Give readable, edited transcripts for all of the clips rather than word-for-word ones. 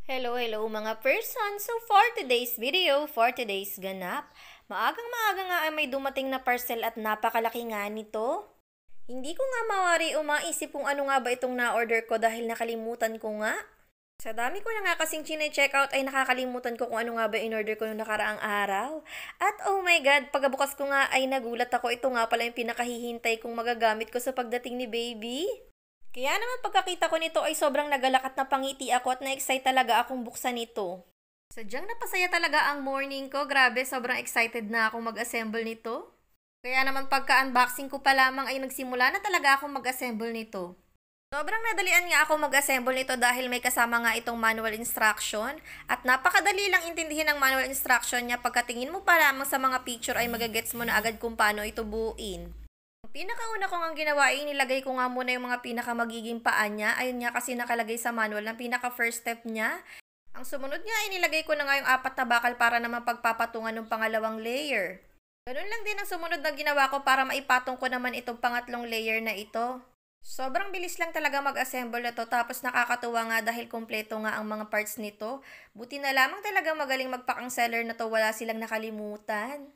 Hello mga person! So for today's video, for today's ganap, maagang-maaga nga ay may dumating na parcel at napakalaki nga nito. Hindi ko nga mawari o maisip kung ano nga ba itong na-order ko dahil nakalimutan ko nga. Sa dami ko na nga kasing chine-checkout ay nakakalimutan ko kung ano nga ba in-order ko noong nakaraang araw. At oh my god, pagkabukas ko nga ay nagulat ako, ito nga pala yung pinakahihintay kong magagamit ko sa pagdating ni baby. Kaya naman pagkakita ko nito ay sobrang nagalak at napangiti ako at na-excite talaga akong buksan ito. Sadyang napasaya talaga ang morning ko. Grabe, sobrang excited na akong mag-assemble nito. Kaya naman pagka-unboxing ko pa lamang ay nagsimula na talaga akong mag-assemble nito. Sobrang nadalian nga ako mag-assemble nito dahil may kasama nga itong manual instruction at napakadali lang intindihin ang manual instruction niya. Pagkatingin mo pa lamang sa mga picture ay magagets mo na agad kung paano ito buuin. Pinakauna ko nga ginawa ay nilagay ko nga muna yung mga pinaka magiging paa niya. Ayun nga kasi nakalagay sa manual ng pinaka first step niya. Ang sumunod nga ay nilagay ko na nga yung 4 na bakal para naman pagpapatungan ng pangalawang layer. Ganun lang din ang sumunod na ginawa ko para maipatong ko naman itong pangatlong layer na ito. Sobrang bilis lang talaga mag-assemble na to, tapos nakakatuwa nga dahil kompleto nga ang mga parts nito. Buti na lamang talaga magaling magpakang seller na to, wala silang nakalimutan.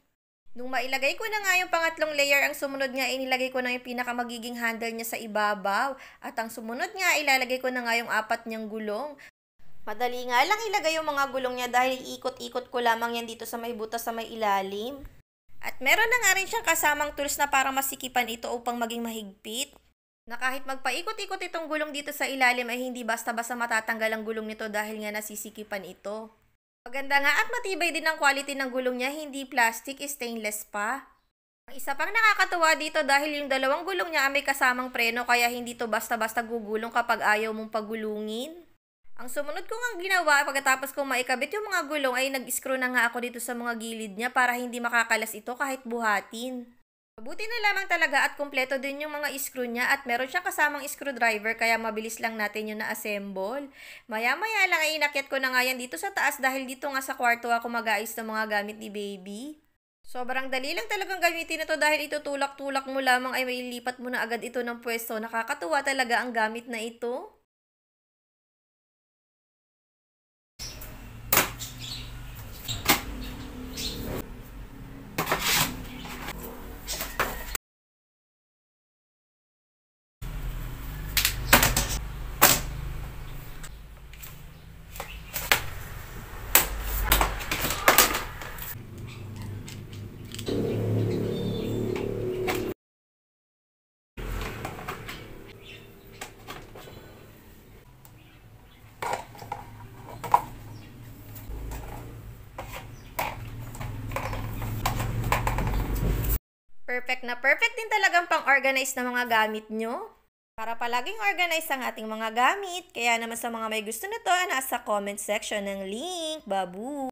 Nung mailagay ko na nga yung pangatlong layer, ang sumunod nga inilagay ko na yung pinaka magiging handle niya sa ibabaw. At ang sumunod nga ilalagay ko na nga yung 4 niyang gulong. Madali nga lang ilagay yung mga gulong niya dahil iikot-ikot ko lamang yan dito sa may butas sa may ilalim. At meron na nga rin siyang kasamang tools na para masikipan ito upang maging mahigpit. Na kahit magpaikot-ikot itong gulong dito sa ilalim ay hindi basta-basta matatanggal ang gulong nito dahil nga nasisikipan ito. Maganda nga at matibay din ang quality ng gulong niya, hindi plastic, stainless pa. Ang isa pang nakakatuwa dito dahil yung dalawang gulong niya ay may kasamang preno kaya hindi to basta-basta gugulong kapag ayaw mong pagulungin. Ang sumunod ko nga ginawa pagkatapos kong maikabit yung mga gulong ay nag-screw na nga ako dito sa mga gilid niya para hindi makakalas ito kahit buhatin. Mabuti na lamang talaga at kumpleto din yung mga screw niya at meron siyang kasamang screwdriver kaya mabilis lang natin yung na-assemble. Maya-maya lang ay inakyat ko na nga yan dito sa taas dahil dito nga sa kwarto ako mag-aayos ng mga gamit ni baby. Sobrang dali lang talagang gamitin ito dahil itutulak-tulak mo lamang ay may lipat mo na agad ito ng pwesto. Nakakatuwa talaga ang gamit na ito. Perfect din talagang pang-organize na mga gamit nyo. Para palaging organize ang ating mga gamit. Kaya naman sa mga may gusto na to, nasa comment section ng link. Babu!